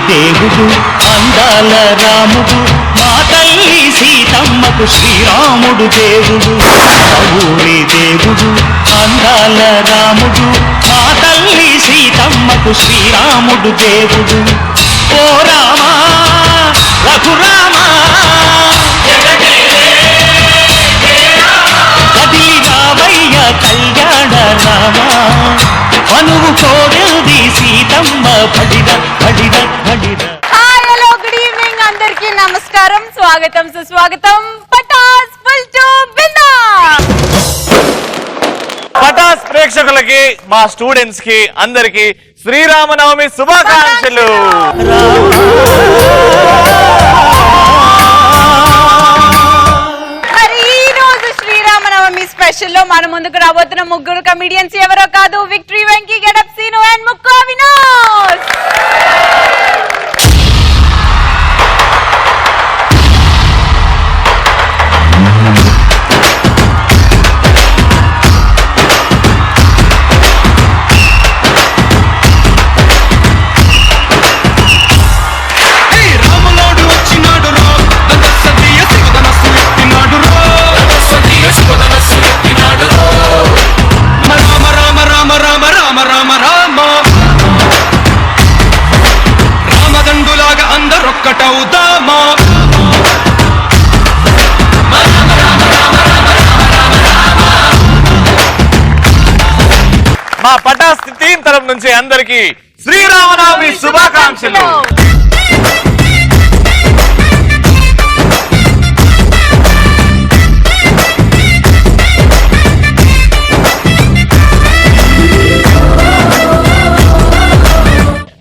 దేవుడు అందాల రాముడు మా తల్లి సీతమ్మకు శ్రీరాముడు దేవుడు ఊరి దేవుడు అందాల రాముడు మా తల్లి సీతమ్మకు శ్రీరాముడు దేవుడు ఓ రామా రఘురామా కదిలి రావయ్య కళ్యాణ రామా మనువు కోడెల్ది సీతమ్మ పడిద పడిద పడిద. హాయ్ హలో గుడ్ ఈవినింగ్ అందరికీ నమస్కారం, స్వాగతం సుస్వాగతం పటాస్ ఫుల్ టు బిందాస్. పటాస్ ప్రేక్షకులకి మా స్టూడెంట్స్ కి అందరికి శ్రీరామనవమి శుభాకాంక్షలు. స్పెషల్ లో మన ముందుకు రాబోతున్న ముగ్గురు కమిడియన్స్ ఎవరో కాదు, victory Venky, getup Seenu and Mukku Avinash. మా పటాస్ టీం తరఫు నుంచి అందరికి శ్రీరామనవమి శుభాకాంక్షలు.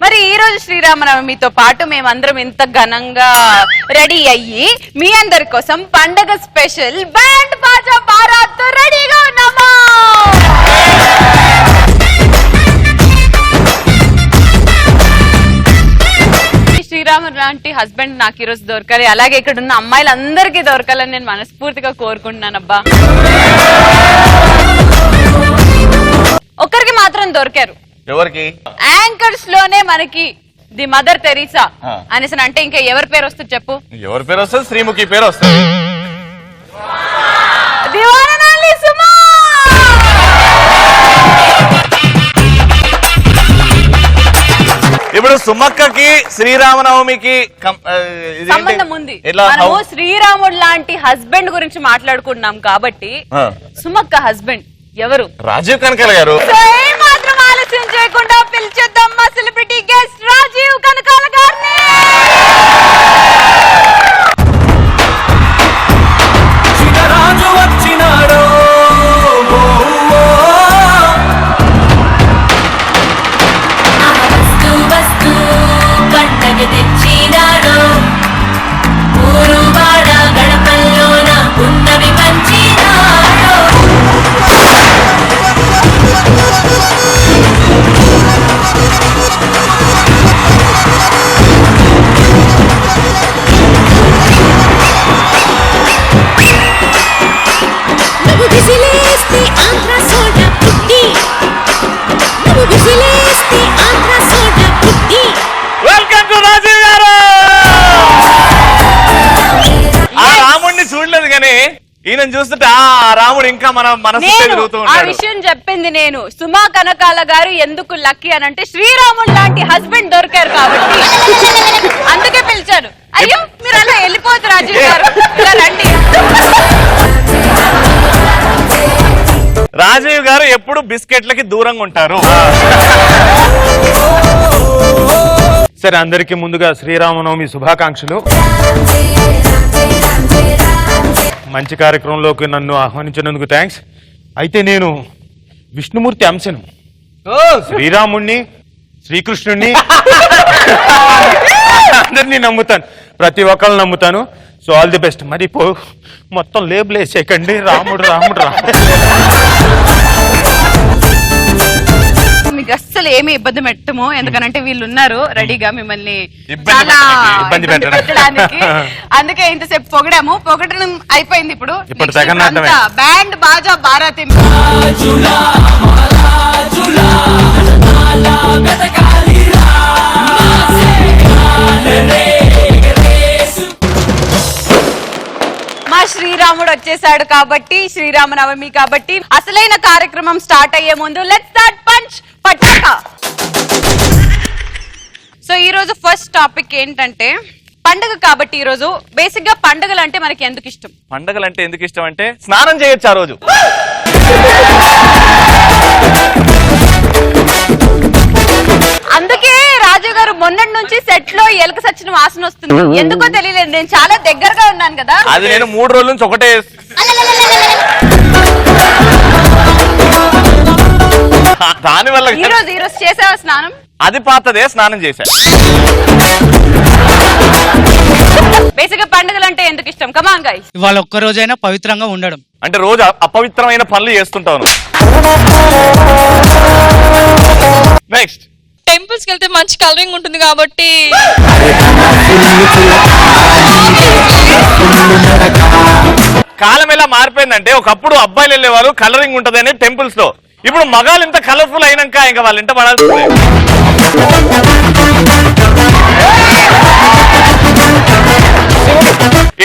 మరి ఈ రోజు శ్రీరామనవమితో పాటు మేమందరం ఇంత ఘనంగా రెడీ అయ్యి మీ అందరి కోసం పండగ స్పెషల్ బ్యాండ్ బాజా బారాత్ తో రెడీగా ఉన్నామా. శ్రీరాముడు లాంటి హస్బెండ్ నాకు ఈ రోజు దొరకాలి, అలాగే ఇక్కడ ఉన్న అమ్మాయిలందరికీ దొరకాలని నేను మనస్ఫూర్తిగా కోరుకుంటున్నానబ్బా. ఒక్కరికి మాత్రం దొరికారు. ఎవరికి? యాంకర్స్ లోనే మనకి ది మదర్ తెరీసా అనేసి అంటే ఇంకా ఎవరి పేరు వస్తుంది చెప్పు? ఎవరి పేరు వస్తుంది? శ్రీముఖి పేరు వస్తుంది. దివాననాలి సుమా. ఇప్పుడు సుమక్కకి శ్రీరామనవమికి సంబంధం ఉంది. మనము శ్రీరాముడు లాంటి హస్బెండ్ గురించి మాట్లాడుకుంటున్నాం కాబట్టి సుమక్క హస్బెండ్ ఎవరు? రాజీవ్ కనకాల గారు. మాత్రం ఆలస్యం చేయకుండా పిలిచేద్దాం మా సెలబ్రిటీ గెస్ట్ రాజీవ్ కనకాల గారిని. ఈయన చూస్తుంటే ఆ రాముడు ఇంకా మన మనసు తిరుగుతూ ఉంటాడు. ఆ విషయం చెప్పింది నేను. సుమా కనకాల గారు ఎందుకు లక్కీ అని అంటే శ్రీరాముడు లాంటి హస్బెండ్ దొరికారు కాబట్టి అందుకే పిలిచాను. అయ్యో మీరు అలా వెళ్ళిపోతు రాజీవ్ గారు, రండి. రాజీవ్ గారు ఎప్పుడు బిస్కెట్లకి దూరంగా ఉంటారు. సరే, అందరికీ ముందుగా శ్రీరామనవమి శుభాకాంక్షలు. మంచి కార్యక్రమంలోకి నన్ను ఆహ్వానించినందుకు థ్యాంక్స్. అయితే నేను విష్ణుమూర్తి అంశను, శ్రీరాముణ్ణి, శ్రీకృష్ణుణ్ణి అందరినీ నమ్ముతాను, ప్రతి ఒక్కరిని నమ్ముతాను. So all the best. మరి మొత్తం లేబుల్ వేసేయకండి, రాముడు రాముడు రాముడు. మీకు అస్సలు ఏమి ఇబ్బంది పెట్టము, ఎందుకనంటే వీళ్ళు ఉన్నారు రెడీగా మిమ్మల్ని చాలా ఇబ్బంది పెట్టడానికి. అందుకే ఇంతసేపు పొగడాము, పొగడడం అయిపోయింది. ఇప్పుడు బ్యాండ్ బాజా బారాత్. శ్రీరాముడు వచ్చేసాడు కాబట్టి శ్రీరామనవమి కాబట్టి అసలైన కార్యక్రమం స్టార్ట్ అయ్యే ముందు let's start punch Pataka. So ఈ రోజు ఫస్ట్ టాపిక్ ఏంటంటే పండుగ కాబట్టి ఈ రోజు బేసిక్ గా పండుగలు అంటే మనకి ఎందుకు ఇష్టం? పండుగలు అంటే ఎందుకు ఇష్టం అంటే స్నానం చేయొచ్చు ఆ రోజు. అందుకే రాజు గారు మొన్నటి నుంచి సెట్ లో ఎలక సచ్చిన వాసన వస్తుంది. ఎందుకో తెలియలేదు, నేను చాలా దగ్గరగా ఉన్నాను కదా. అది నేను 3 రోజుల నుంచి ఒకటే దాని వల్ల ఈ రోజు చేసావా స్నానం? అది పాతదే, స్నానం చేశా. బేసిక్ గా పండుగలు అంటే ఎందుకు ఇష్టం? Come on guys. ఇవాళ ఒక్క రోజైనా పవిత్రంగా ఉండడం. అంటే రోజు అపవిత్రమైన పనులు చేస్తుంటాను. నెక్స్ట్ టెంపుల్స్ కి వెళ్తే మంచి కలరింగ్ ఉంటుంది కాబట్టి కాలం ఎలా మారిపోయిందంటే ఒకప్పుడు అబ్బాయిలు వెళ్ళేవారు కలరింగ్ ఉంటదని టెంపుల్స్ లో, ఇప్పుడు మగాళ్ళు ఇంత కలర్ఫుల్ అయినాక ఇంకా వాళ్ళ ఇంట పడాల్సిందే.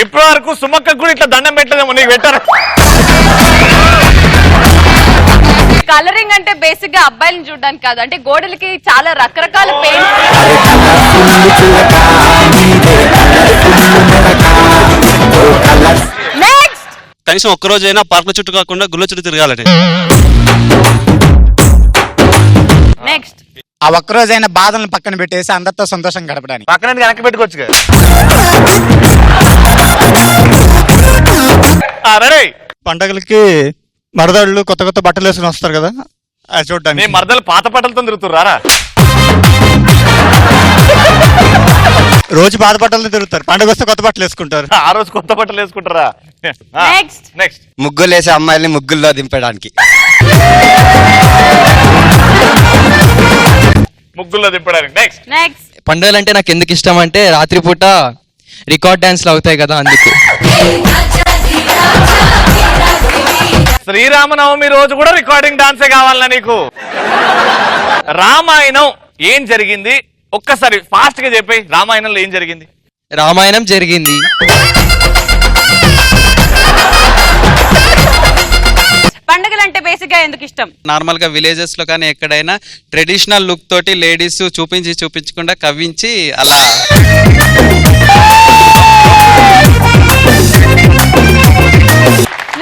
ఇప్పటి వరకు సుమక్క కూడా ఇట్లా దండం పెట్టలేదేమో, నీకు పెట్టారు. కలరింగ్ అంటే బేసిక్ గా అబ్బాయిలను చూడడానికి కాదు, అంటే గోడలకి చాలా రకరకాల పెయింట్. నెక్స్ట్ కనీసం ఒక్కరోజైనా పార్కుల చుట్టూ కాకుండా గుళ్ళ చుట్టూ తిరగాలని. నెక్స్ట్ ఆ ఒక్కరోజైనా బాధలను పక్కన పెట్టేసి అందరితో సంతోషం గడపడానికి. పక్కన వెనక్కి పెట్టుకోవచ్చు కదా. రెడీ. పండగలకి మరదళ్ళు కొత్త కొత్త బట్టలు వేసుకుని వస్తారు కదా, అది చూడడానికి. నీ మరదలు పాత బట్టలతో తిరుగుతుర్రారా? రోజు పాత బట్టలు తిరుగుతారు, పండగ వస్తే కొత్త బట్టలు వేసుకుంటారు. ఆ రోజు కొత్త బట్టలు వేసుకుంటారా? నెక్స్ట్ నెక్స్ట్ ముగ్గులు వేసే అమ్మాయిల్ని ముగ్గుల్లో దింపడానికి. ముగ్గుల్లో తిప్పడానికి. నెక్స్ట్ నెక్స్ట్ పండుగలు అంటే నాకు ఎందుకు ఇష్టం అంటే రాత్రిపూట రికార్డ్ డాన్స్లు అవుతాయి కదా, అందుకు. శ్రీరామనవమి రోజు కూడా రికార్డింగ్ డాన్సే కావాలన్నా నీకు? రామాయణం ఏం జరిగింది ఒక్కసారి ఫాస్ట్ గా చెప్పి. రామాయణంలో ఏం జరిగింది? రామాయణం జరిగింది. పండుగలు అంటే బేసిక్ గా ఎందుకు ఇష్టం? నార్మల్ గా విలేజెస్ లో కానీ ఎక్కడైనా ట్రెడిషనల్ లుక్ తోటి లేడీస్ చూపించకుండా కవ్వించి అలా.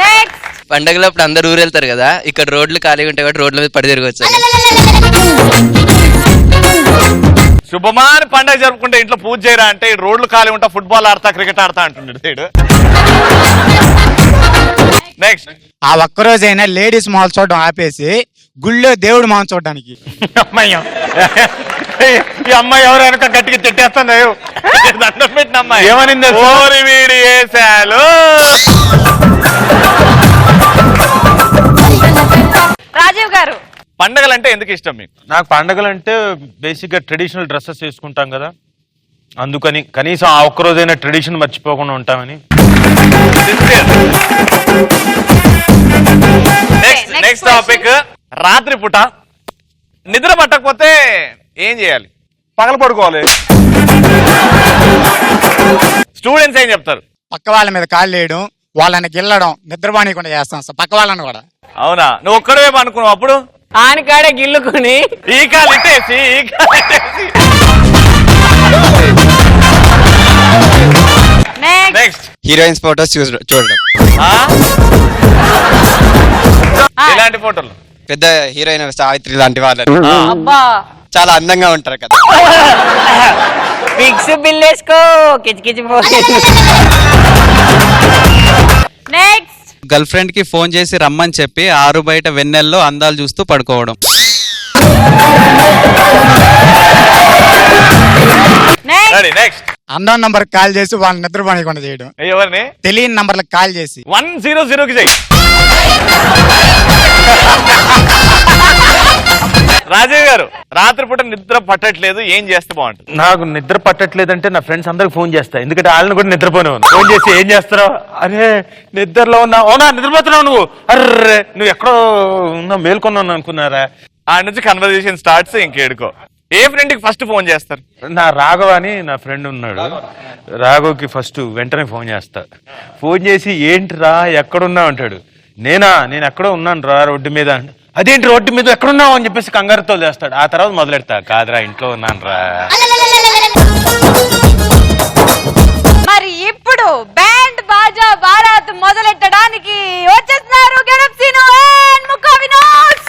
నెక్స్ట్ పండుగలప్పుడు అందరు ఊరు వెళ్తారు కదా, ఇక్కడ రోడ్లు ఖాళీగా ఉంటాయి కాబట్టి రోడ్ల మీద పడి తిరగవచ్చు. శుభమాని పండుగ జరుపుకుంటే ఇంట్లో పూజ చేయరా అంటే రోడ్లు ఖాళీ ఉంటా, ఫుట్బాల్ ఆడతా, క్రికెట్ ఆడతా అంటుండే సైడ్. నెక్స్ట్ ఆ ఒక్కరోజైనా లేడీస్ మొహల్ చూడడం ఆపేసి గుళ్ళో దేవుడు మొహం చూడడానికి. అమ్మాయి ఈ అమ్మాయి ఎవరు వెనక గట్టిగా తిట్టేస్తాను. దండం పెట్టిన అమ్మాయి ఏమనింది? ఓరి వీడి వేసాలు. రాజీవ్ గారు పండుగలు అంటే ఎందుకు ఇష్టం మీకు? నాకు పండుగలు అంటే బేసిక్ గా ట్రెడిషనల్ డ్రెస్సెస్ వేసుకుంటాం కదా, అందుకని కనీసం ఆ ఒక్కరోజైనా ట్రెడిషన్ మర్చిపోకుండా ఉంటామని. Next topic. రాత్రి పూట నిద్ర పట్టకపోతే ఏం చేయాలి? పగల పడుకోవాలి. స్టూడెంట్స్ ఏం చెప్తారు? పక్క వాళ్ళ మీద కాళ్ళు వేయడం, వాళ్ళని గిల్లడం, నిద్రపోనీయకుండా చేస్తాం సార్ పక్క వాళ్ళని కూడా. అవునా? నువ్వు ఒక్కడే అనుకున్నావు అప్పుడు? ఆనకాడే గిల్లుకుని ఈ కాలు ఇట్టేసి ఈ కాలు ఇట్టేసి. నెక్స్ట్ హీరోయిన్స్ ఫోటోస్ చూడడం. ఇలాంటి ఫోటోలు పెద్ద హీరోయిన్ సావిత్రి లాంటి వాళ్ళని అబ్బా చాలా అందంగా ఉంటారు కదా. ఫిక్స్ బిల్ వేసుకో కిచకిచిపోయి. నెక్స్ట్ గర్ల్ ఫ్రెండ్ కి ఫోన్ చేసి రమ్మని చెప్పి ఆరు బయట వెన్నెల్లో అందాలు చూస్తూ పడుకోవడం. నెక్స్ట్ అన్నోన్ నంబర్ కాల్ చేసి వాళ్ళని నిద్రపోనీయకుండా చేయడం. ఎవరిని? తెలియని నంబర్లకు కాల్ చేసి 100కి చెయ్యి. రాజీవ్ గారు రాత్రిపూట నిద్ర పట్టట్లేదు, ఏం చేస్తే బాగుంటుంది? నాకు నిద్ర పట్టట్లేదంటే నా ఫ్రెండ్స్ అందరికి ఫోన్ చేస్తా, ఎందుకంటే వాళ్ళని కూడా నిద్రపోనేవాను. ఫోన్ చేసి ఏం చేస్తారో, అరే నిద్రలో ఉన్నా, అవునా నిద్రపోతున్నావు నువ్వు, అర్రే నువ్వు ఎక్కడో ఉన్నా మేల్కొన్నాను అనుకున్నారా? ఆ నుంచి కన్వర్జేషన్ స్టార్ట్స్ ఇంకేడుకో. ఏ ఫ్రెండ్ కి ఫస్ట్ ఫోన్ చేస్తారు? నా రాఘవ అని నా ఫ్రెండ్ ఉన్నాడు. రాఘవ్కి ఫస్ట్ వెంటనే ఫోన్ చేస్తా. ఫోన్ చేసి ఏంట్రా ఎక్కడున్నావు అంటాడు. నేను ఎక్కడో ఉన్నాను రా రోడ్డు మీద. అదేంటి రోడ్డు మీద ఎక్కడున్నావు అని చెప్పేసి కంగారుతో చేస్తాడు. ఆ తర్వాత మొదలెడతా, కాదురా ఇంట్లో ఉన్నాను రా. మరి ఇప్పుడు బ్యాండ్ బాజా బారాత్ మొదలెట్టడానికి వచ్చేస్తున్నారు గెటప్ సీను అండ్ ముక్కా వినోద్.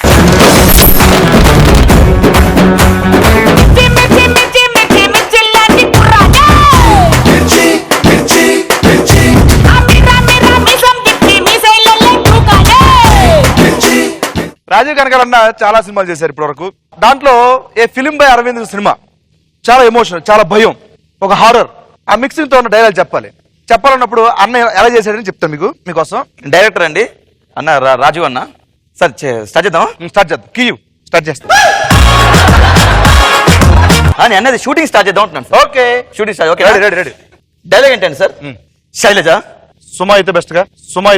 రాజీవ్ కనకాలన్న చాలా సినిమాలు చేశారు ఇప్పటి వరకు. దాంట్లో ఏ ఫిలిం బై అరవింద్ సినిమా చాలా ఎమోషనల్, చాలా భయం, ఒక హారర్, ఆ మిక్సింగ్ తో ఉన్న డైలాగ్ చెప్పాలన్నప్పుడు అన్న ఎలా చేశాడని చెప్తాను మీకోసం. డైరెక్టర్ అండి అన్న రాజు అన్న. సార్ స్టార్ట్ చేద్దాం. స్టార్ట్ చేస్తా. అని అన్నది షూటింగ్ స్టార్ట్ చేద్దాం అంటున్నాను sir. Okay, shooting start. Okay, ready. Dialogue ఏంటండి సార్? శైలజ సుమా అయితే బెస్ట్ గా సుమా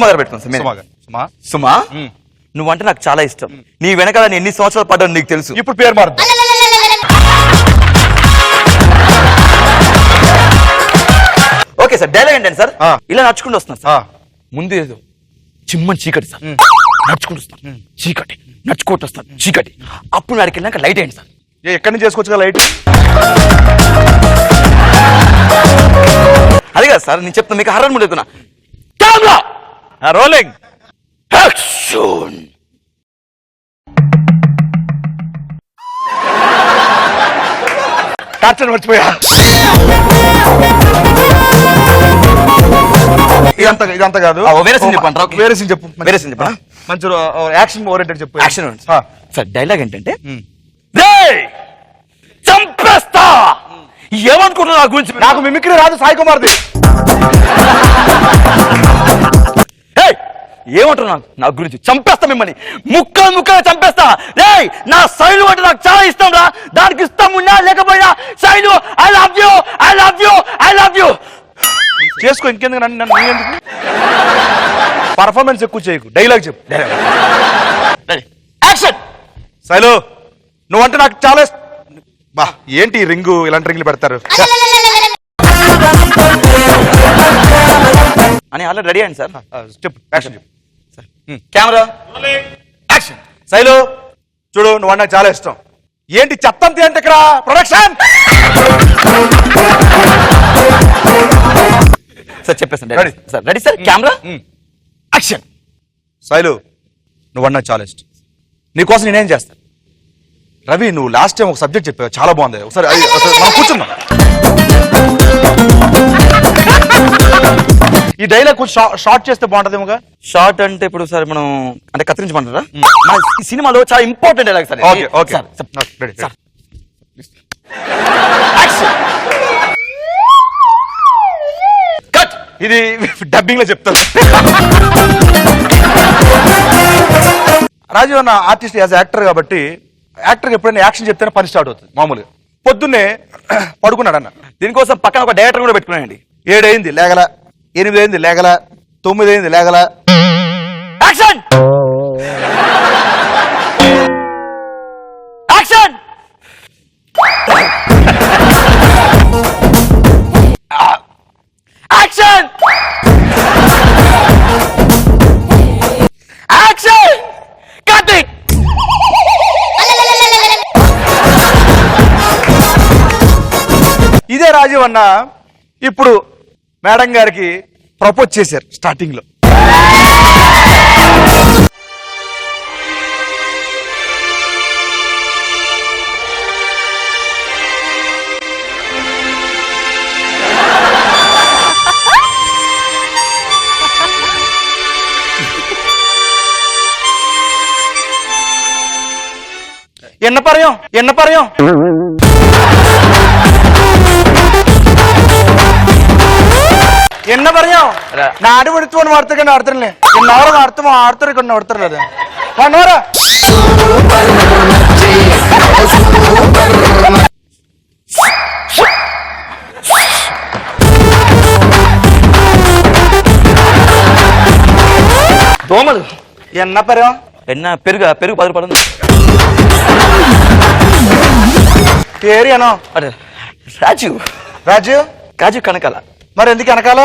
గారు పెట్టుకోండి సార్. సుమా నువ్వంటే నాకు చాలా ఇష్టం. నీ వెనకాల నేను ఎన్ని సంవత్సరాలు పడ్డాను నీకు తెలుసు. ఇప్పుడు పేరు మారుద్దాం. ఓకే సార్, డైలాగ్ ఏంటండి సార్? ఇలా నడుచుకుంటూ వస్తున్నాను సార్. ముందు ఏదో చిమ్మని చీకటి సార్, నడుచుకుంటూ వస్తాను చీకటి, నడుచుకుంటూ వస్తాను చీకటి. అప్పుడు నాడికి వెళ్ళాక లైట్ అయింది సార్. ఎక్కడి నుంచి చేసుకోవచ్చు లైట్? అదే కదా సార్ నేను చెప్తాను మీకు. హర్రర్ మూడ్ ఎక్కున్నా. Camera rolling action. టార్చర్ మర్చిపోయా. ఇదంతా కాదు. వేరే సీన్ చెప్పంటారా? వేరే సీన్ చెప్పు. వేరే సీన్ చెప్పనా? మంచి యాక్షన్ ఓరియంటెడ్ చెప్పు. Action sir. డైలాగ్ ఏంటంటే చంపేస్తా. ఏమనుకుంటున్నా నా గురించి? నాకు మిమిక్రీ రాదు సాయి కుమార్ది. ఏమంటున్నా నా గురించి? చంపేస్తా మిమ్మల్ని, ముక్కలు చంపేస్తా. రేయ్ నా శైలు అంటే నాకు చాలా ఇష్టం రా. దానికి ఇష్టం ఉన్నా లేకపోయినా శైలు ఐ లవ్ యూ. చేసుకో, ఇంకెందుకు నన్ను ఎందుకు? పర్ఫార్మెన్స్ ఎక్కువ చేయకు, డైలాగ్ చెప్పు. యాక్షన్. శైలు నువ్వంటే నాకు చాలా బా. ఏంటి రింగు, ఇలాంటి రింగులు పెడతారు అని ఆల్రెడీ రెడీ అయ్యండి సార్. చెప్పు, యాక్షన్ చెప్పు. Camera action. శైలు చూడు, నువ్వు నాకు చాలా ఇష్టం. ఏంటి చెత్తంతి అంటే ఇక్కడ ప్రొడక్షన్ సార్ చెప్పేస్తాను. Ready sir ready sir. Camera action. Shailu నువ్వు నాకు చాలా ఇష్టం. నీకోసం నేనేం చేస్తాను? రవి నువ్వు లాస్ట్ టైం ఒక సబ్జెక్ట్ చెప్పావు, చాలా బాగుంది. ఒకసారి మనం కూర్చుందాం. ఈ డైలాగ్ కొంచెం షార్ట్ చేస్తే బాగుంటదేమోగా. షార్ట్ అంటే ఇప్పుడు సార్ మనం అంటే కత్తిరించమంటారా? ఈ సినిమాలో చాలా important dialogue sir. Okay ready. Cut. ఇది డబ్బింగ్ లో చెప్తాను. రాజీవ్ అన్న ఆర్టిస్ట్ యాజ్ యాక్టర్ కాబట్టి యాక్టర్ ఎప్పుడైనా యాక్షన్ చెప్తేనే పని స్టార్ట్ అవుతుంది. మామూలుగా పొద్దున్నే పడుకున్నాడు అన్న. దీనికోసం పక్కన ఒక డైరెక్టర్ కూడా పెట్టుకున్నాయండి. 7 అయింది లేగల, 8 అయింది లేగల, 9 అయింది లేగల. Action. Action. Action. Action. Cut it. ఇదే రాజీవ్ అన్న ఇప్పుడు మేడం గారికి ప్రపోజ్ చేశారు స్టార్టింగ్ లో. என்ன பறையும் என்ன பறையும் நான் அடிபடுத்து ஒன்று வார்த்தைக்கு அடுத்துருல என்னோட அர்த்தமா அடுத்தருக்கு ஒன்று அடுத்துருது பண்ணோர దోమలు. என்ன பறையும் పెరుగు 10 రూపాయలు ఏరియానో అరే రాజు రాజు కాజు కనకాల మరి ఎందుకు వెనకాల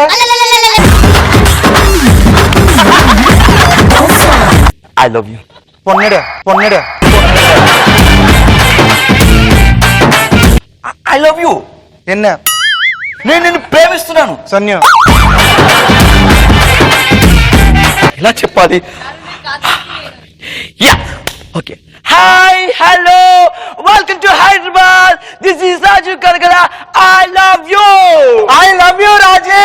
ఐ లవ్ యూ పొన్నడా ఐ లవ్ యూ ఎన్న నేను నిన్ను ప్రేమిస్తున్నాను సన్యం ఎలా చెప్పాలి yeah okay hi hello welcome to Hyderabad this is Raju Kanakala I love you రాజే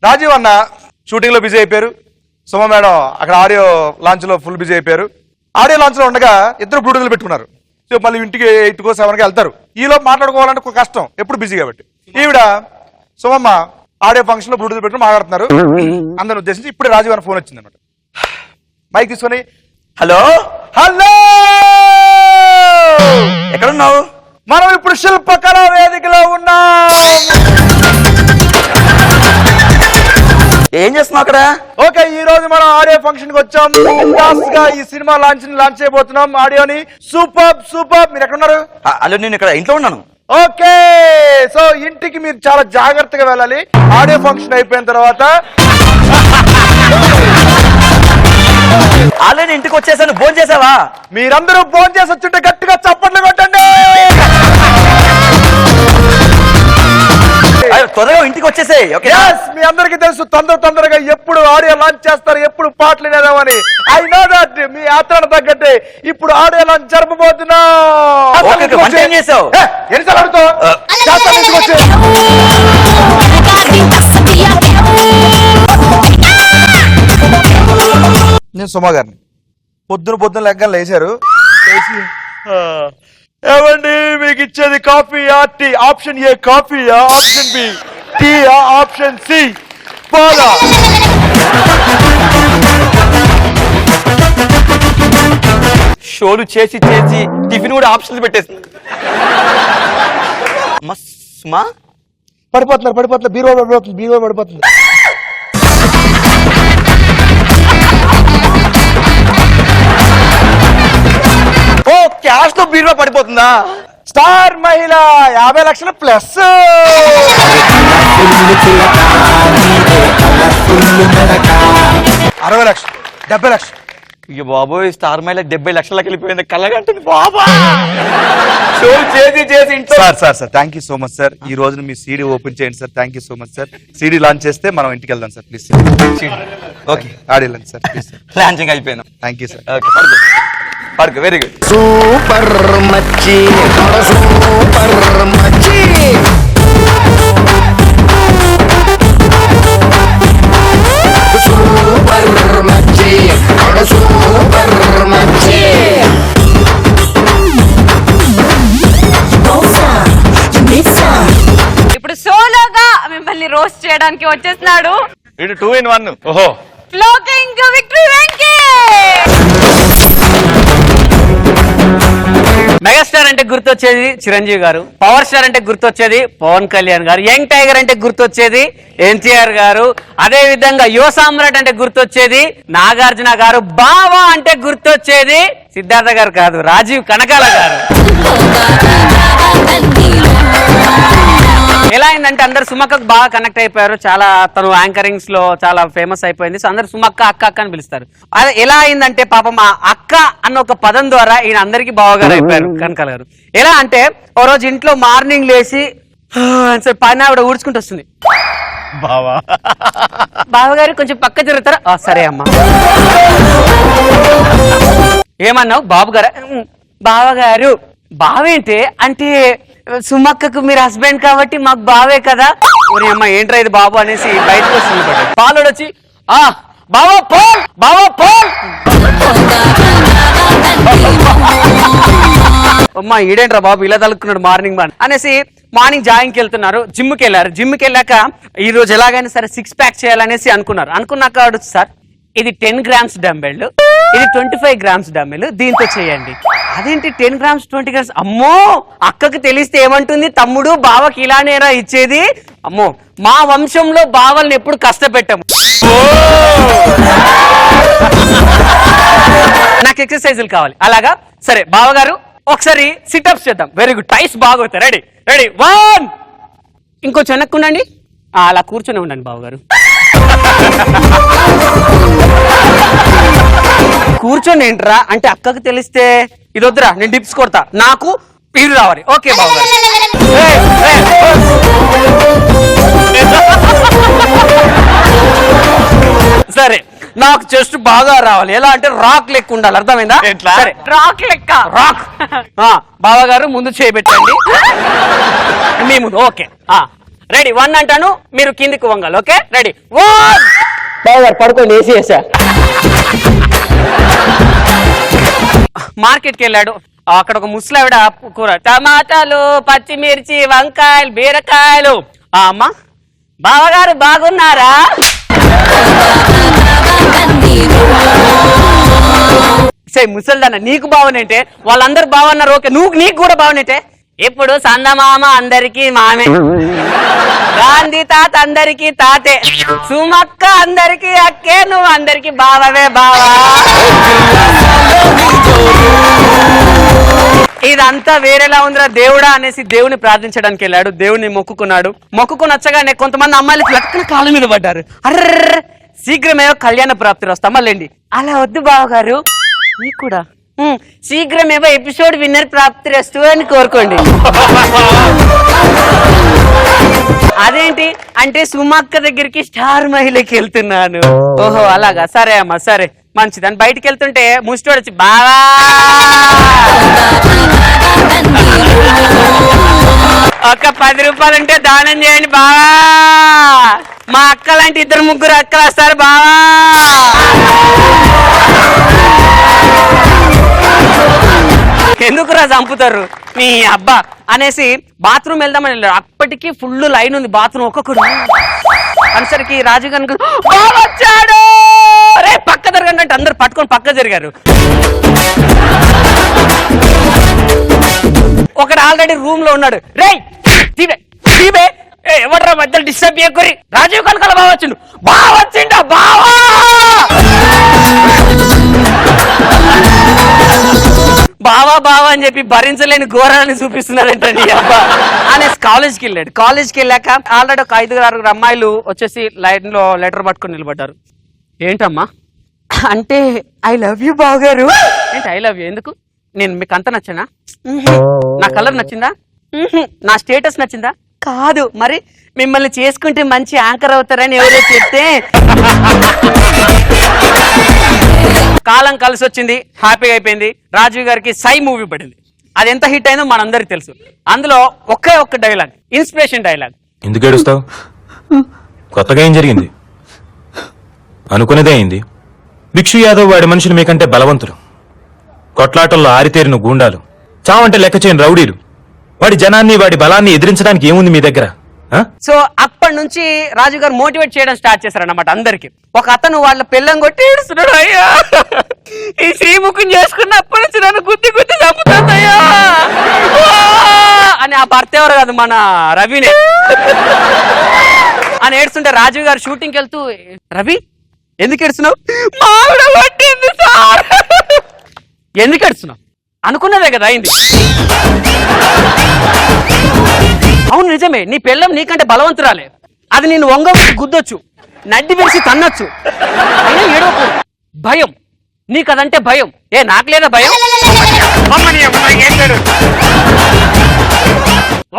రాజీవ్ అన్న షూటింగ్ లో బిజీ అయిపోయారు. సుమ మేడం అక్కడ ఆడియో లాంచ్ లో ఫుల్ బిజీ అయిపోయారు. ఆడియో లాంచ్ లో ఉండగా ఇద్దరు బ్లూటూత్లు పెట్టుకున్నారు. సో మళ్ళీ ఇంటికి 8కో 7కో వెళ్తారు. ఈలో మాట్లాడుకోవాలంటే ఒక కష్టం, ఎప్పుడు బిజీ కాబట్టి. ఈవిడ సుమమ్మ ఆడియో ఫంక్షన్ లో బ్లూటూత్ పెట్టుకుని మాట్లాడుతున్నారు. అందరిని ఉద్దేశించి ఇప్పుడే రాజీవ్ అన్న ఫోన్ వచ్చింది అనమాట. మైక్ తీసుకొని హలో హలో ఎక్కడున్నావు మనం ఇప్పుడు శిల్పకళా వేదికలో ఉన్నాం. ఏం చేస్తున్నావు అక్కడ ఓకే, ఈ రోజు మనం ఆడియో ఫంక్షన్ కి వచ్చాం. బిందాస్ గా ఈ సినిమా లాంచ్ చేయబోతున్నాం. ఆడియోని సూపర్. మీరు ఎక్కడున్నారు? అలా నేను ఇక్కడ ఇంట్లో ఉన్నాను. ఓకే, సో ఇంటికి మీరు చాలా జాగ్రత్తగా వెళ్ళాలి. ఆడియో ఫంక్షన్ అయిపోయిన తర్వాత ఆల్రెడీ ఇంటికి వచ్చేసాను. ఫోన్ చేసావా? మీరందరూ ఫోన్ చేసి వచ్చుంటే గట్టిగా చప్పట్లు కొట్టండి. త్వరగా ఇంటికి వచ్చేసాయి. మీ అందరికి తెలుసు తొందరగా ఎప్పుడు ఆడియో లాంచ్ చేస్తారు, ఎప్పుడు పాటలు వినేదామని. ఐ నో దట్ మీ ఆత్రణ తగ్గట్టే ఇప్పుడు ఆడియో లాంచ్ జరపబోతున్నా. నేను సుమా గారిని పొద్దున లెక్కలు లేచారు. ఏమండి మీకు ఇచ్చేది కాఫీయా టీ? ఆప్షన్ ఏ కాఫీయా, ఆప్షన్ బి టీయా, ఆప్షన్ సి పాలా? షోలు చేసి టిఫిన్ కూడా ఆప్షన్స్ పెట్టేసింది. పడిపోతున్నారు బీరువా పడిపోతుంది. ఓ క్యాష్ లో బీరువా పడిపోతుందా? స్టార్ మహిళ 50 లక్షలు ప్లస్ 60 లక్షలు 70 లక్షలు. ఇక బాబోయ్, స్టార్ మైల్ 70 లక్షలకి వెళ్ళిపోయింది. కళ్ళగంటుంది బాబా. షో చేసి ఇంట్లో. Sir thank you so much sir. ఈ రోజు మీ సీడీ ఓపెన్ చేయండి sir. Thank you so much sir. CD launch చేస్తే మనం ఇంటికి వెళ్దాం sir please. Okay, audio sir please. Launching అయిపోయినా. Thank you sir. ఓకే, పడుకో. Very good. సూపర్ మచ్చి ఇప్పుడు సోలోగా మిమ్మల్ని రోస్ట్ చేయడానికి వచ్చేస్తున్నాడు. 2 in 1. ఓహో, ఫ్లోకింగ్ విక్టరీ వెంకీ. మెగాస్టార్ అంటే గుర్తొచ్చేది చిరంజీవి గారు, పవర్ స్టార్ అంటే గుర్తొచ్చేది పవన్ కళ్యాణ్ గారు, యంగ్ టైగర్ అంటే గుర్తొచ్చేది ఎన్టీఆర్ గారు, అదే విధంగా యువ సామ్రాట్ అంటే గుర్తొచ్చేది నాగార్జున గారు, బావా అంటే గుర్తొచ్చేది సిద్ధార్థ గారు కాదు, రాజీవ్ కనకాల గారు. ఎలా అయిందంటే అందరు సుమక్కకు బాగా కనెక్ట్ అయిపోయారు. చాలా తను యాంకరింగ్స్ లో చాలా ఫేమస్ అయిపోయింది. సో అందరు సుమక్క అక్క అని పిలుస్తారు. అదే ఎలా అయిందంటే పాపం ఆ అక్క అన్న ఒక పదం ద్వారా ఈయన అందరికి బావగారు అయిపోయారు కనకాల గారు. ఎలా అంటే ఓ రోజు ఇంట్లో మార్నింగ్ లేచి పైన ఆవిడ ఊడ్చుకుంటూ వస్తుంది. బావగారు కొంచెం పక్క జరుగుతారా? సరే అమ్మా. ఏమన్నావు? బాబుగారా? బావగారు. బావేంటే అంటే సుమక్కకు మీరు హస్బెండ్ కాబట్టి మాకు బావే కదా. ఊరి అమ్మ ఏంట్రా ఇది బాబు అనేసి బయటకు వస్తుంది. పాలోడు వచ్చి బావా పోల్ అమ్మా ఈడేంట్రా బాబు ఇలా తలుక్కున్నాడు మార్నింగ్ అనేసి మార్నింగ్ జాగింగ్కి వెళ్తున్నారు. జిమ్కి వెళ్ళారు. జిమ్కి వెళ్ళాక ఈ రోజు ఎలాగైనా సరే 6 ప్యాక్ చేయాలనేసి అనుకున్నారు. అనుకున్నాక సార్ ఇది 10 గ్రామ్స్ డంబెల్, ఇది 25 గ్రామ్స్ డంబెల్, దీంతో చేయండి. అదేంటి 10 grams 20 grams? అమ్మో, అక్కకి తెలిస్తే ఏమంటుంది? తమ్ముడు బావకి ఇలానేరా ఇచ్చేది? అమ్మో, మా వంశంలో బావల్ని ఎప్పుడు కష్టపెట్టాము. నాకు ఎక్సర్సైజులు కావాలి. అలాగా, సరే బావగారు ఒకసారి సిటప్స్ చేద్దాం. వెరీ గుడ్, టైస్ బాగా అవుతాయి. Ready ready 1. ఇంకొంచెం వెనక్కుండండి. అలా కూర్చొని ఉండండి బావగారు. కూర్చొని ఏంట్రా అంటే అక్కకు తెలిస్తే ఇది వద్దురా, నేను డిప్స్ కొడతా, నాకు పీరు రావాలి. ఓకే బావగారు. సరే, నాకు చెస్ట్ బాగా రావాలి. ఎలా అంటే రాక్ లెక్క ఉండాలి. అర్థమైందా? సరే, రాక్ లెక్క. రాక్. బావగారు ముందు చేయబెట్టండి, మీ ముందు. ఓకే, రెడీ 1 అంటాను, మీరు కిందికి వంగాలి. Okay, ready 1. బావగారు పడుకోండి, ఏసీ వేసా. మార్కెట్కి వెళ్ళాడు. అక్కడ ఒక ముసలావిడ కూర, టమాటాలు, పచ్చిమిర్చి, వంకాయలు, బీరకాయలు. అమ్మ, బావగారు బాగున్నారా? సే ముసల్దాన్న, నీకు బావనంటే వాళ్ళందరూ బాగున్నారు. ఓకే, నీకు కూడా బావనంటే ఇప్పుడు సందమామ అందరికి మామే, గాంధీ తాత అందరికి తాతే, సుమక్క అందరికి అక్కే, నువ్వు అందరికి బావవే బావా. ఇదంతా వేరేలా ఉందిరా దేవుడా అనేసి దేవుని ప్రార్థించడానికి వెళ్ళాడు. దేవుని మొక్కుకున్నాడు. మొక్కుకుని వచ్చగానే కొంతమంది అమ్మాయిలు లక్కన కాళ్ళ మీద పడ్డారు. అర్ర, శీఘ్రమే కళ్యాణ ప్రాప్తి వస్తాం. మళ్ళీ అలా వద్దు బావగారు, మీకు కూడా శీఘ్రమేవో ఎపిసోడ్ విన్నర్ ప్రాప్తి రస్తు అని కోరుకోండి. అదేంటి అంటే సుమక్క దగ్గరికి స్టార్ మహిళకి వెళ్తున్నాను. ఓహో అలాగా, సరే అమ్మా, సరే మంచిది అని బయటికి వెళ్తుంటే ముస్టోడు వచ్చి బావా ఒక 10 రూపాయలు ఉంటే దానం చేయండి బావా, మా అక్క లాంటి 2-3 అక్కలు వస్తారు బావా. ఎందుకురా చంపుతారు మీ అబ్బా అనేసి బాత్రూమ్ వెళ్దామని వెళ్ళారు. అప్పటికి ఫుల్ లైన్ ఉంది బాత్రూమ్. ఒక్కొక్కడు అనేసరికి రాజు గారు వచ్చాడు, రే పక్క జరగండి అంటే అందరు పట్టుకొని పక్క జరిగారు. ఒకడు ఆల్రెడీ రూమ్ లో ఉన్నాడు. రే తీవే ఎవడరా మధ్యలో డిస్టర్బ్ చేయకూరి, రాజీవ్ కనకాల బావ వచ్చిండు. బావ వచ్చిండా బావా, బావా బావా అని చెప్పి భరించలేని ఘోరాన్ని చూపిస్తున్నారంటండి అబ్బా అనేసి కాలేజ్కి వెళ్ళాడు. కాలేజ్కి వెళ్ళాక ఆల్రెడీ ఒక 5-6 అమ్మాయిలు వచ్చేసి లైన్ లో లెటర్ పట్టుకొని నిలబడ్డారు. ఏంటమ్మా అంటే ఐ లవ్ యూ బావగారు. ఏంటి ఐ లవ్ యూ? ఎందుకు? నేను మీకు అంత నచ్చానా? నా కలర్ నచ్చిందా? నా స్టేటస్ నచ్చిందా? కాదు. మరి మిమ్మల్ని చేసుకుంటే మంచి యాంకర్ అవుతారని ఎవరో చెప్తే కాలం కలిసి వచ్చింది, హ్యాపీగా అయిపోయింది. రాజీవ్ గారికి సై మూవీ పడింది. అది ఎంత హిట్ అయిందో మనందరికి తెలుసు. అందులో ఒకే ఒక్క డైలాగ్, ఇన్స్పిరేషన్ డైలాగ్. ఎందుకు ఏడుస్తావు? కొత్తగా ఏం జరిగింది? అనుకునేదే అయింది. భిక్షు యాదవ్ వాడి మనుషులు మీకంటే బలవంతులు, కొట్లాటల్లో ఆరితేరిన గూండాలు, చావంటే లెక్క చేయని రౌడీలు. వాడి జనాన్ని వాడి బలాన్ని ఎదిరించడానికి ఏముంది మీ దగ్గర? సో అప్పటి నుంచి రాజు గారు మోటివేట్ చేయడం స్టార్ట్ చేశారన్నమాట అందరికి. ఒక అతను వాళ్ళ పిల్లం కొట్టి ఏడుస్తున్నాడు. అయ్యా ఈ శ్రీముఖం చేసుకున్నప్పటి నుంచి నన్ను గుద్ది గుద్ది చంపుతుందయ్యా అని. ఆ భర్త ఎవరు కాదు, మన రవినే అని ఏడుస్తుంటే రాజు గారు షూటింగ్కి వెళ్తూ, రవి ఎందుకు ఏడుస్తున్నావు? మావిడ పట్టింది సార్. ఎందుకు ఏడుస్తున్నావు? అనుకున్నదే కదా అయింది. అవును నిజమే, నీ పెళ్ళం నీకంటే బలవంతురాలే. అది నేను వంగ గుద్దొచ్చు, నడ్డి విరిసి తన్నొచ్చు, అయినా ఏడవకూడదు. భయం నీకు, అదంటే భయం. ఏ నాకు లేదా భయం?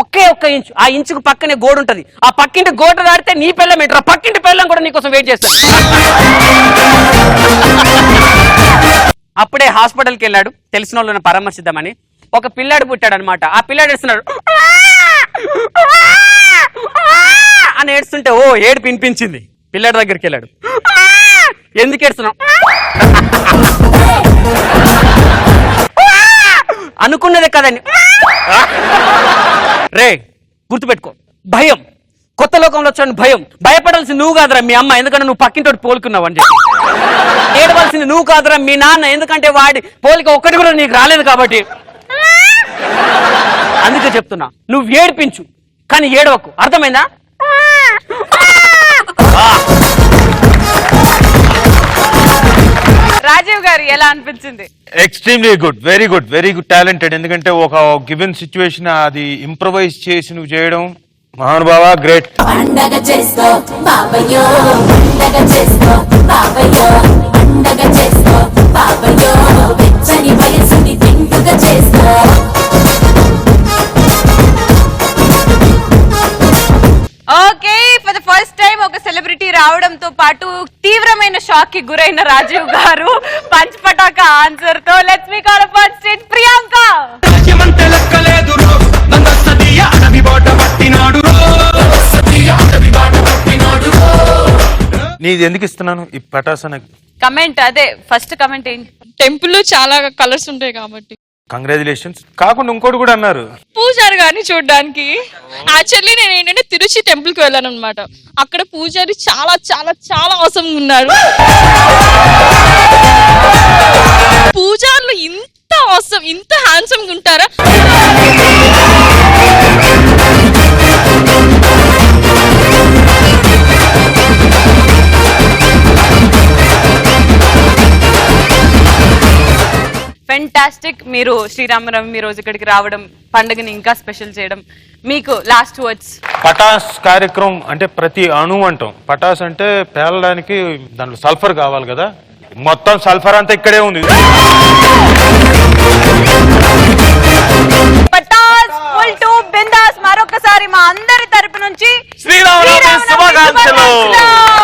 ఒకే ఒక్క ఇంచు, ఆ ఇంచుకు పక్కనే గోడు ఉంటది. ఆ పక్కింటి గోడ దాడితే నీ పెళ్ళం ఏంటరా, పక్కింటి పెళ్ళం కూడా నీకోసం వెయిట్ చేస్తాడు. అప్పుడే హాస్పిటల్కి వెళ్ళాడు తెలిసిన వాళ్ళని పరామర్శిద్దామని. ఒక పిల్లాడు పుట్టాడు అనమాట. ఆ పిల్లాడు ఏడుస్తున్నాడు అని ఏడుస్తుంటే ఓ ఏడు వినిపించింది. పిల్లాడి దగ్గరికి వెళ్ళాడు. ఎందుకు ఏడుస్తున్నావు? అనుకున్నదే కదండి. రే గుర్తుపెట్టుకో, భయం కొత్త లోకంలో వచ్చాను భయం. భయపడాల్సింది నువ్వు కాదురా మీ అమ్మ, ఎందుకంటే నువ్వు పక్కింటోటి పోలుకున్నావు అని చెప్పి. ఏడవలసింది నువ్వు కాదురా మీ నాన్న, ఎందుకంటే వాడి పోలిక ఒక్కటి కూడా నీకు రాలేదు కాబట్టి. అందుకే చెప్తున్నా, నువ్వు ఏడిపించు కానీ ఏడవకు, అర్థమైందా? రాజీవ్ గారు ఎలా అనిపించింది? Extremely good, very good, very good talented. ఎందుకంటే ఒక గివెన్ సిచ్యువేషన్ అది ఇంప్రవైజ్ చేసి నువ్వు చేయడం మహానుభావ, గ్రేట్. పండగ చేసుకో బాబయ్యో, పండగ చేసుకో బాబయ్యో, పండగ చేసుకో బాబయ్యో, వెచ్చని వయసుని తింటుగా చేసుకో. Okay, for the first time ఒక సెలబ్రిటీ రావడంతో పాటు తీవ్రమైన షాక్ కి గురైన రాజీవ్ గారు పంచపటాక ఆన్సర్ తో let's me call upon stage Priyanka. నీది ఎందుకు ఇస్తున్నాను ఈ పటాసన? కమెంట్ అదే ఫస్ట్ కమెంట్ ఏంటి? టెంపుల్ లో చాలా కలర్స్ ఉంటాయి కాబట్టి. కంగ్రాచులేషన్స్. కాకుండా ఇంకోటి కూడా అన్నారు, పూజారి గారిని చూడడానికి. యాక్చువల్లీ నేను ఏంటంటే తిరుచి టెంపుల్ కి వెళ్ళాను అనమాట. అక్కడ పూజారి చాలా చాలా చాలా అవసరంగా ఉన్నారు. పూజారులు ఇంత అవసరం, ఇంత హ్యాండ్సమ్ గా ఉంటారా? ఫెంటాస్టిక్. మీరు శ్రీరామనవమి రోజు ఇక్కడికి రావడం, పండుగని ఇంకా స్పెషల్ చేయడం, మీకు లాస్ట్ వర్డ్స్. పటాస్ కార్యక్రమం అంటే ప్రతి అణు అంటాం. పటాస్ అంటే పేలడానికి దాంట్లో సల్ఫర్ కావాలి కదా, మొత్తం సల్ఫర్ అంతా ఇక్కడే ఉంది. Pataas full to bindaas. మరొకసారి మా అందరి తరపు నుంచి శ్రీరామనవమి శుభాకాంక్షలు.